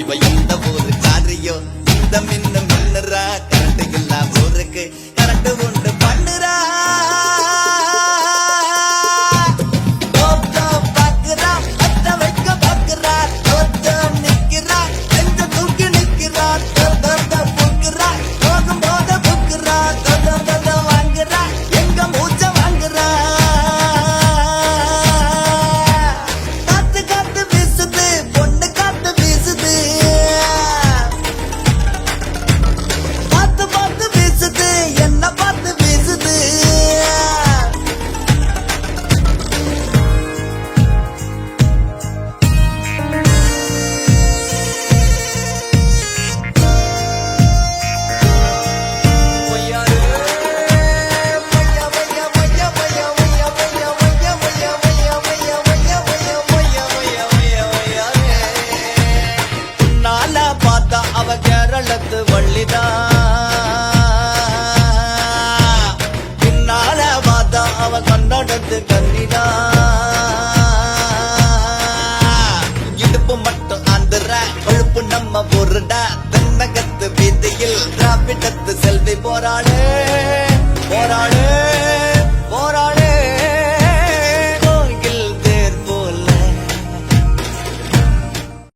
இவ இந்த ஊரு காரியோ இந்த மின்னுறா கரண்ட் இல்ல ஊருக்கு கரண்ட் உண்டு பண்ணுறா அவ கேரளத்து வள்ளிதான் பின்னால பார்த்தா அவ கன்னடத்து கன்னிதான் இடுப்பு மட்டும் ஆந்திர கொழுப்பு நம்ம பொருடா தென்னகத்து வீதியில் திராவிடத்து செல்வி போராடு